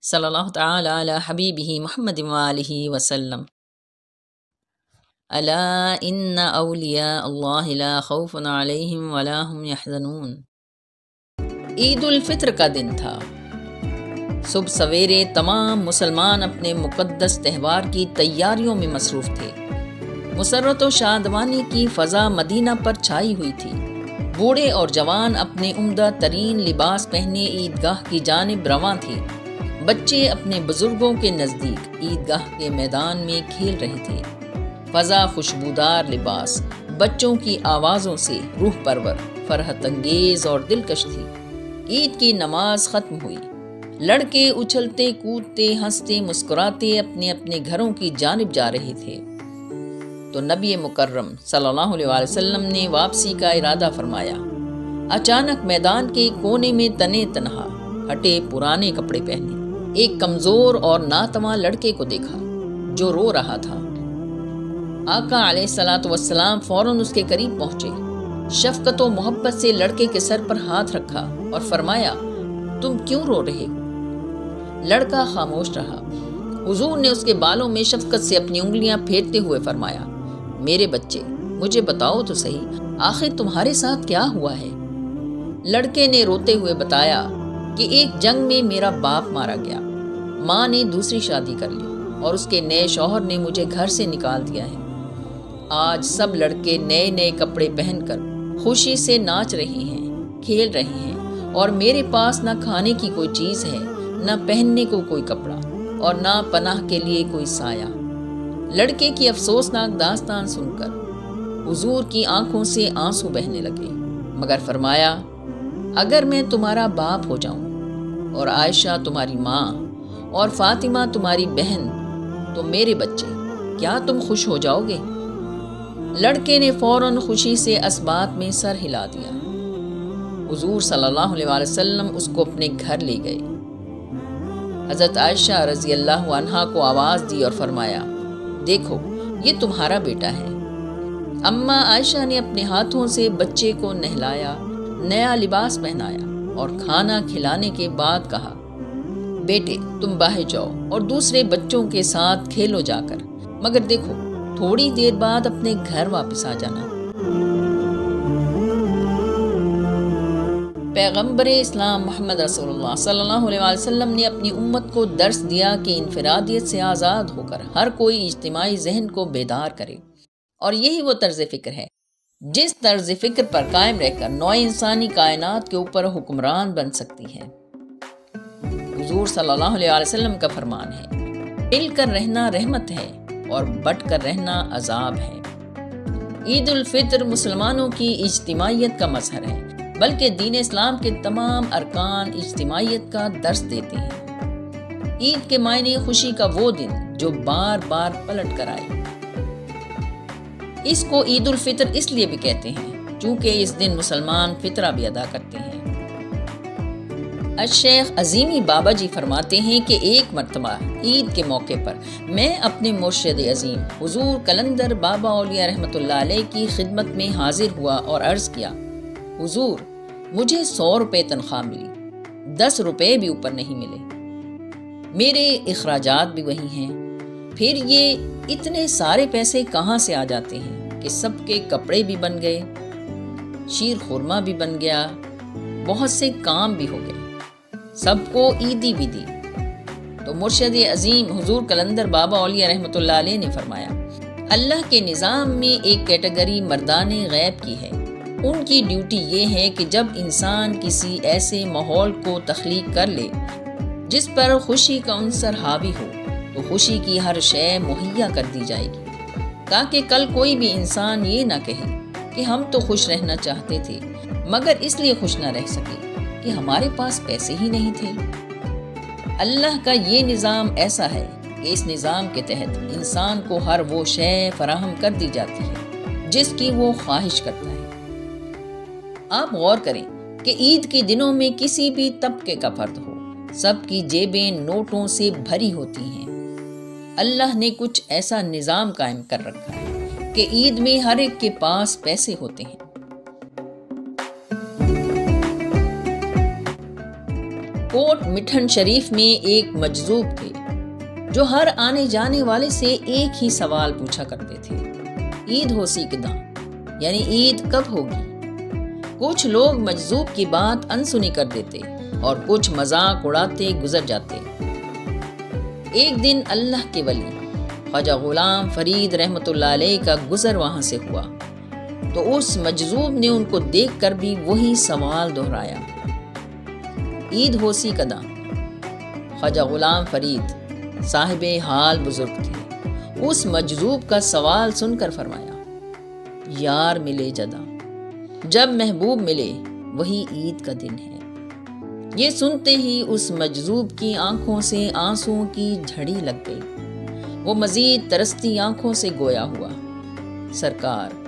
صلی اللہ تعالی علی حبیبہ محمد وآلہ وسلم۔ الا ان اولیاء اللہ لا خوف علیہم ولا هم یحزنون۔ عید الفطر کا دن تھا۔ صبح سویرے تمام مسلمان اپنے مقدس تہوار کی تیاریوں میں مصروف تھے۔ مسرت و شادمانی کی فضا مدینہ پر چھائی ہوئی تھی۔ بوڑھے اور جوان اپنے عمدہ ترین لباس پہنے عیدگاہ کی جانب رواں تھے۔ بچے اپنے بزرگوں کے نزدیک عیدگاہ کے میدان میں کھیل رہے تھے۔ فضا خوشبودار لباس، بچوں کی آوازوں سے روح پرور، فرحت انگیز اور دلکش تھی۔ عید کی نماز ختم ہوئی۔ لڑکے اچھلتے کودتے ہنستے مسکراتے اپنے اپنے گھروں کی جانب جا رہے تھے تو نبی مکرم صلی اللہ علیہ وسلم نے واپسی کا ارادہ فرمایا۔ اچانک میدان کے کونے میں تنے تنہا ہٹے پرانے کپڑے پہنے ایک کمزور اور ناتواں لڑکے کو دیکھا جو رو رہا تھا۔ آقا علیہ الصلوۃ والسلام فوراً اس کے قریب پہنچے، شفقت و محبت سے لڑکے کے سر پر ہاتھ رکھا اور فرمایا، تم کیوں رو رہے ہو؟ لڑکا خاموش رہا۔ حضور نے اس کے بالوں میں شفقت سے اپنی انگلیاں پھیرتے ہوئے فرمایا، میرے بچے، مجھے بتاؤ تو صحیح، آخر تمہارے ساتھ کیا ہوا ہے؟ لڑکے نے روتے ہوئے بتایا کہ ایک جنگ میں میرا باپ مارا گیا، ماں نے دوسری شادی کر لی اور اس کے نئے شوہر نے مجھے گھر سے نکال دیا ہے۔ آج سب لڑکے نئے نئے کپڑے پہن کر خوشی سے ناچ رہے ہیں، کھیل رہے ہیں، اور میرے پاس نہ کھانے کی کوئی چیز ہے، نہ پہننے کو کوئی کپڑا، اور نہ پناہ کے لیے کوئی سایہ۔ لڑکے کی افسوسناک داستان سن کر حضور کی آنکھوں سے آنسو بہنے لگے، مگر فرمایا، اگر میں تمہارا باپ ہو جاؤں اور عائشہ تمہاری ماں اور فاطمہ تمہاری بہن تو میرے بچے، کیا تم خوش ہو جاؤ گے؟ لڑکے نے فوراً خوشی سے اسبات میں سر ہلا دیا۔ حضور صلی اللہ علیہ وسلم اس کو اپنے گھر لے گئے۔ حضرت عائشہ رضی اللہ عنہا کو آواز دی اور فرمایا، دیکھو یہ تمہارا بیٹا ہے۔ اماں عائشہ نے اپنے ہاتھوں سے بچے کو نہلایا، نیا لباس پہنایا اور کھانا کھلانے کے بعد کہا، بیٹے تم باہر جاؤ اور دوسرے بچوں کے ساتھ کھیلو جا کر، مگر دیکھو تھوڑی دیر بعد اپنے گھر واپس آ جانا۔ پیغمبر اسلام محمد رسول اللہ صلی اللہ علیہ وسلم نے اپنی امت کو درس دیا کہ انفرادیت سے آزاد ہو کر ہر کوئی اجتماعی ذہن کو بیدار کرے، اور یہی وہ طرز فکر ہے جس طرز فکر پر قائم رہ کر نوع انسانی کائنات کے اوپر حکمران بن سکتی ہے۔ حضور صلی اللہ علیہ وسلم کا فرمان ہے، مل کر رہنا رحمت ہے اور بٹ کر رہنا عذاب ہے۔ عید الفطر مسلمانوں کی اجتماعیت کا مظہر ہے، بلکہ دین اسلام کے تمام ارکان اجتماعیت کا درس دیتے ہیں۔ عید کے معنی خوشی کا وہ دن جو بار بار پلٹ کر آئے۔ اس کو عید الفطر اس لیے بھی کہتے ہیں چونکہ اس دن مسلمان فطرہ بھی ادا کرتے ہیں۔ الشیخ عظیمی بابا جی فرماتے ہیں کہ ایک مرتبہ عید کے موقع پر میں اپنے مرشد عظیم حضور قلندر بابا اولیاء رحمۃ اللہ علیہ کی خدمت میں حاضر ہوا اور عرض کیا، حضور مجھے 100 روپے تنخواہ ملی، 10 روپے بھی اوپر نہیں ملے، میرے اخراجات بھی وہی ہیں، پھر یہ اتنے سارے پیسے کہاں سے آ جاتے ہیں کہ سب کے کپڑے بھی بن گئے، شیر خورما بھی بن گیا، بہت سے کام بھی ہو گئے، سب کو عیدی بھی دی۔ تو مرشد عظیم حضور قلندر بابا اولیاء رحمۃ اللہ علیہ نے فرمایا، اللہ کے نظام میں ایک کیٹیگری مردان غیب کی ہے۔ ان کی ڈیوٹی یہ ہے کہ جب انسان کسی ایسے ماحول کو تخلیق کر لے جس پر خوشی کا عنصر حاوی ہو تو خوشی کی ہر شے مہیا کر دی جائے گی، تاکہ کل کوئی بھی انسان یہ نہ کہے کہ ہم تو خوش رہنا چاہتے تھے مگر اس لیے خوش نہ رہ سکے کہ ہمارے پاس پیسے ہی نہیں تھے۔ اللہ کا یہ نظام ایسا ہے کہ اس نظام کے تحت انسان کو ہر وہ شے فراہم کر دی جاتی ہے جس کی وہ خواہش کرتا ہے۔ آپ غور کریں کہ عید کے دنوں میں کسی بھی طبقے کا فرد ہو، سب کی جیبیں نوٹوں سے بھری ہوتی ہیں۔ اللہ نے کچھ ایسا نظام قائم کر رکھا ہے کہ عید میں ہر ایک کے پاس پیسے ہوتے ہیں۔ کوٹ مٹھن شریف میں ایک مجذوب تھے جو ہر آنے جانے والے سے ایک ہی سوال پوچھا کرتے تھے، عید ہو سی کداں، یعنی عید کب ہوگی۔ کچھ لوگ مجذوب کی بات انسنی کر دیتے اور کچھ مذاق اڑاتے گزر جاتے۔ ایک دن اللہ کے ولی خواجہ غلام فرید رحمۃ اللہ علیہ کا گزر وہاں سے ہوا تو اس مجذوب نے ان کو دیکھ کر بھی وہی سوال دہرایا، عید ہو سی کداں۔ خواجہ غلام فرید صاحب حال بزرگ تھے، اس مجذوب کا سوال سن کر فرمایا، یار ملے جدا، جب محبوب ملے وہی عید کا دن ہے۔ یہ سنتے ہی اس مجذوب کی آنکھوں سے آنسوؤں کی جھڑی لگ گئی۔ وہ مزید ترستی آنکھوں سے گویا ہوا، سرکار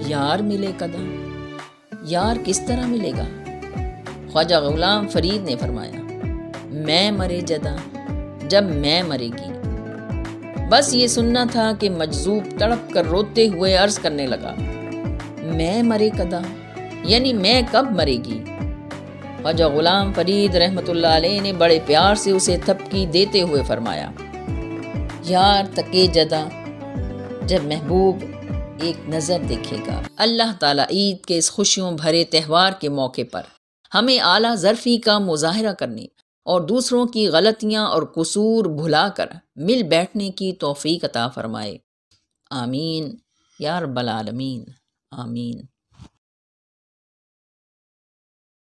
یار ملے کداں، یار کس طرح ملے گا؟ خواجہ غلام فرید نے فرمایا، میں مرے جدا، جب میں مرے گی۔ بس یہ سننا تھا کہ مجذوب تڑپ کر روتے ہوئے عرض کرنے لگا، میں مرے کداں، یعنی میں کب مرے گی؟ خواجہ غلام فرید رحمۃ اللہ علیہ نے بڑے پیار سے اسے تھپکی دیتے ہوئے فرمایا، یار تکے جدا، جب محبوب ایک نظر دیکھے گا۔ اللہ تعالیٰ عید کے اس خوشیوں بھرے تہوار کے موقع پر ہمیں اعلیٰ ظرفی کا مظاہرہ کرنے اور دوسروں کی غلطیاں اور قصور بھلا کر مل بیٹھنے کی توفیق عطا فرمائے۔ آمین یا رب العالمین، آمین۔